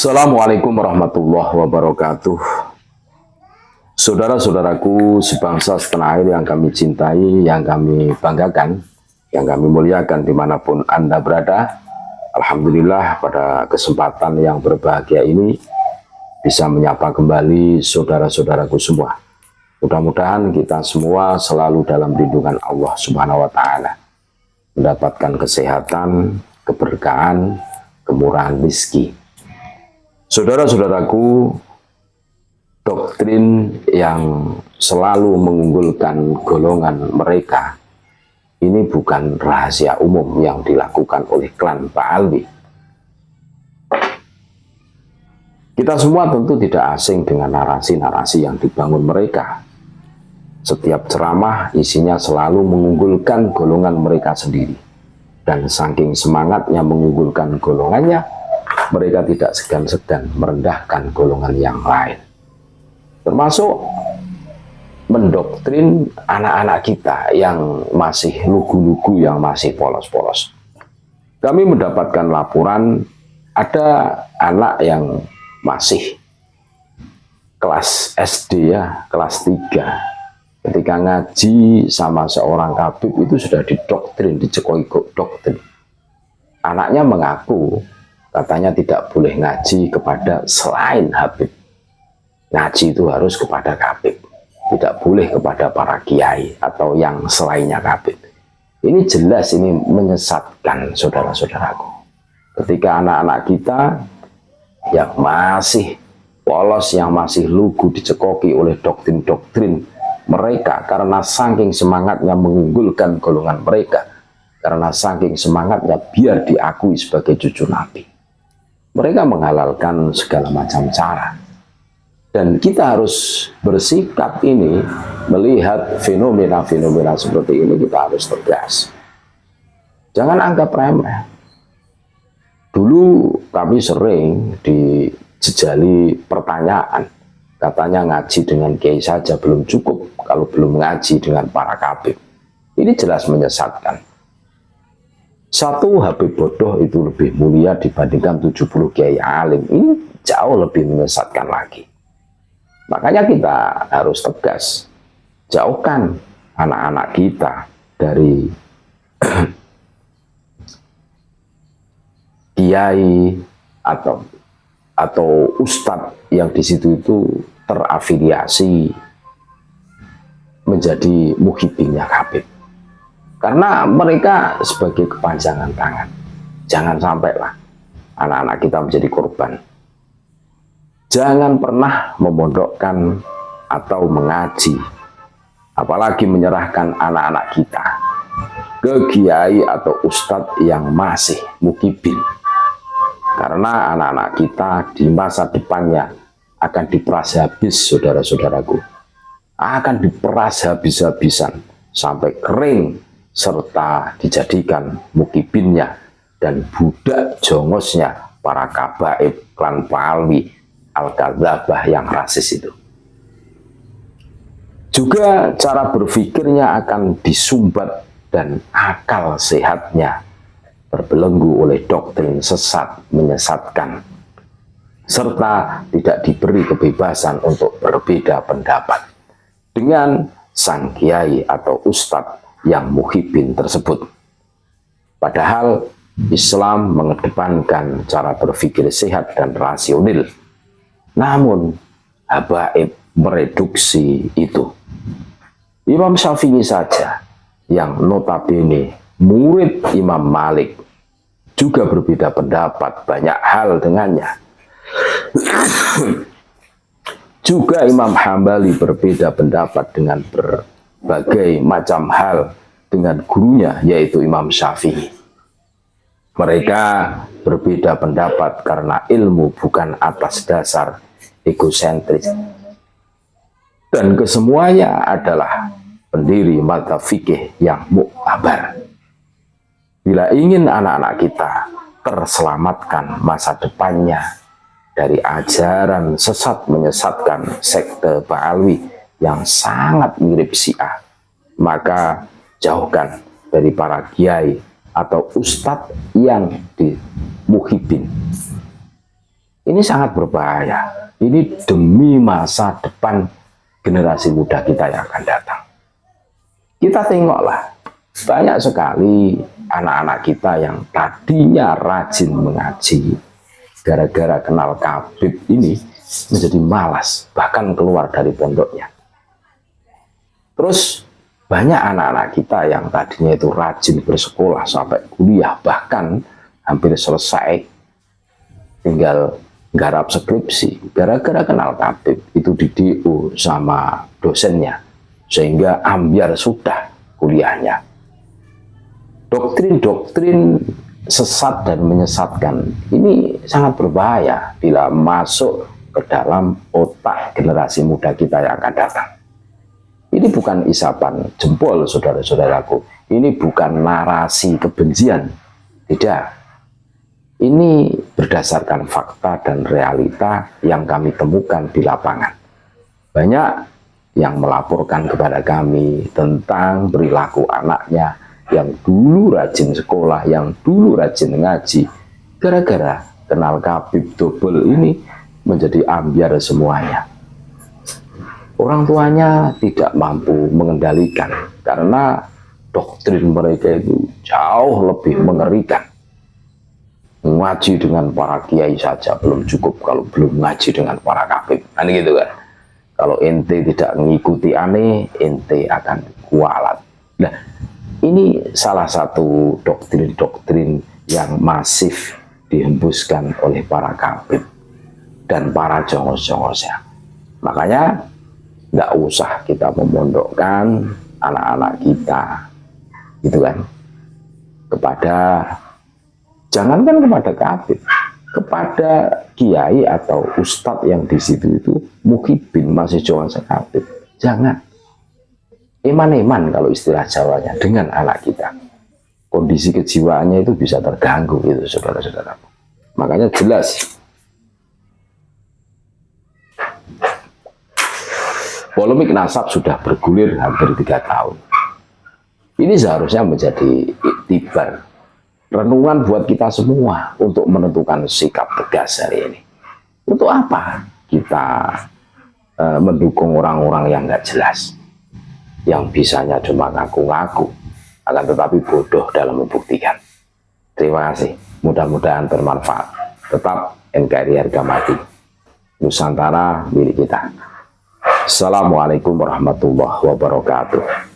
Assalamualaikum warahmatullahi wabarakatuh. Saudara-saudaraku sebangsa setanah air yang kami cintai, yang kami banggakan, yang kami muliakan dimanapun Anda berada. Alhamdulillah pada kesempatan yang berbahagia ini bisa menyapa kembali saudara-saudaraku semua. Mudah-mudahan kita semua selalu dalam lindungan Allah Subhanahu wa Ta'ala, mendapatkan kesehatan, keberkahan, kemurahan rezeki. Saudara-saudaraku, doktrin yang selalu mengunggulkan golongan mereka ini bukan rahasia umum yang dilakukan oleh klan Pak Alwi. Kita semua tentu tidak asing dengan narasi-narasi yang dibangun mereka. Setiap ceramah isinya selalu mengunggulkan golongan mereka sendiri. Dan saking semangatnya mengunggulkan golongannya, mereka tidak segan-segan merendahkan golongan yang lain. Termasuk mendoktrin anak-anak kita yang masih lugu-lugu, yang masih polos-polos. Kami mendapatkan laporan ada anak yang masih kelas SD ya, kelas 3. Ketika ngaji sama seorang kabib itu sudah didoktrin, dicekoi doktrin. Anaknya mengaku katanya tidak boleh ngaji kepada selain Habib. Ngaji itu harus kepada Habib, tidak boleh kepada para kiai atau yang selainnya Habib. Ini jelas, ini menyesatkan saudara-saudaraku. Ketika anak-anak kita yang masih polos, yang masih lugu dicekoki oleh doktrin-doktrin mereka karena saking semangatnya mengunggulkan golongan mereka, karena saking semangatnya biar diakui sebagai cucu Nabi. Mereka menghalalkan segala macam cara. Dan kita harus bersikap ini, melihat fenomena-fenomena seperti ini, kita harus tegas. Jangan anggap remeh. Dulu kami sering dijejali pertanyaan, katanya ngaji dengan kiai saja belum cukup kalau belum ngaji dengan para kabib. Ini jelas menyesatkan. Satu Habib bodoh itu lebih mulia dibandingkan 70 kiai alim. Ini jauh lebih menyesatkan lagi. Makanya kita harus tegas. Jauhkan anak-anak kita dari kiai atau ustadz yang di situ itu terafiliasi menjadi muhibinnya Habib. Karena mereka sebagai kepanjangan tangan. Jangan sampailah anak-anak kita menjadi korban. Jangan pernah memondokkan atau mengaji, apalagi menyerahkan anak-anak kita ke kiai atau ustadz yang masih mukibin. Karena anak-anak kita di masa depannya akan diperas habis, saudara-saudaraku. Akan diperas habis-habisan sampai kering, serta dijadikan mukibinnya dan budak jongosnya para kabaib klan Palwi Al-Kadzabah yang rasis itu. Juga cara berpikirnya akan disumbat dan akal sehatnya terbelenggu oleh doktrin sesat menyesatkan, serta tidak diberi kebebasan untuk berbeda pendapat dengan sang kiai atau ustadz yang muhibin tersebut. Padahal Islam mengedepankan cara berpikir sehat dan rasional. Namun habaib mereduksi itu. Imam Syafi'i saja yang notabene murid Imam Malik juga berbeda pendapat banyak hal dengannya. Juga Imam Hambali berbeda pendapat dengan berbagai macam hal dengan gurunya, yaitu Imam Syafi'i. Mereka berbeda pendapat karena ilmu bukan atas dasar egosentris. Dan kesemuanya adalah pendiri mazhab fikih yang muktabar. Bila ingin anak-anak kita terselamatkan masa depannya dari ajaran sesat menyesatkan sekte Ba'alwi yang sangat mirip Syiah, maka jauhkan dari para kiai atau ustadz yang dimuhibin. Ini sangat berbahaya. Ini demi masa depan generasi muda kita yang akan datang. Kita tengoklah, banyak sekali anak-anak kita yang tadinya rajin mengaji, gara-gara kenal Habib ini menjadi malas, bahkan keluar dari pondoknya. Terus banyak anak-anak kita yang tadinya itu rajin bersekolah sampai kuliah, bahkan hampir selesai, tinggal garap skripsi, gara-gara kenal Habib itu di DO sama dosennya, sehingga ambiar sudah kuliahnya. Doktrin-doktrin sesat dan menyesatkan ini sangat berbahaya bila masuk ke dalam otak generasi muda kita yang akan datang. Ini bukan isapan jempol, saudara-saudaraku. Ini bukan narasi kebencian. Tidak. Ini berdasarkan fakta dan realita yang kami temukan di lapangan. Banyak yang melaporkan kepada kami tentang perilaku anaknya yang dulu rajin sekolah, yang dulu rajin ngaji, gara-gara kenal Habib double ini menjadi ambiar semuanya. Orang tuanya tidak mampu mengendalikan karena doktrin mereka itu jauh lebih mengerikan. Ngaji dengan para kiai saja belum cukup kalau belum ngaji dengan para Habib. Nah, gitu kan. Kalau ente tidak mengikuti aneh, ente akan kualat. Nah, ini salah satu doktrin-doktrin yang masif dihembuskan oleh para Habib dan para jongos-jongosnya. Makanya nggak usah kita memondokkan anak-anak kita, gitu kan, kepada, jangankan kepada Habib, kepada kiai atau ustadz yang di situ itu muhibin masih jongos Habib, jangan. Eman-eman kalau istilah Jawanya dengan anak kita, kondisi kejiwaannya itu bisa terganggu, gitu saudara-saudara. Makanya jelas polemik nasab sudah bergulir hampir 3 tahun. Ini seharusnya menjadi iktibar, renungan buat kita semua untuk menentukan sikap tegas hari ini. Untuk apa kita mendukung orang-orang yang nggak jelas, yang bisanya cuma ngaku-ngaku, akan tetapi bodoh dalam membuktikan. Terima kasih, mudah-mudahan bermanfaat. Tetap NKRI harga mati, Nusantara milik kita. Assalamualaikum warahmatullahi wabarakatuh.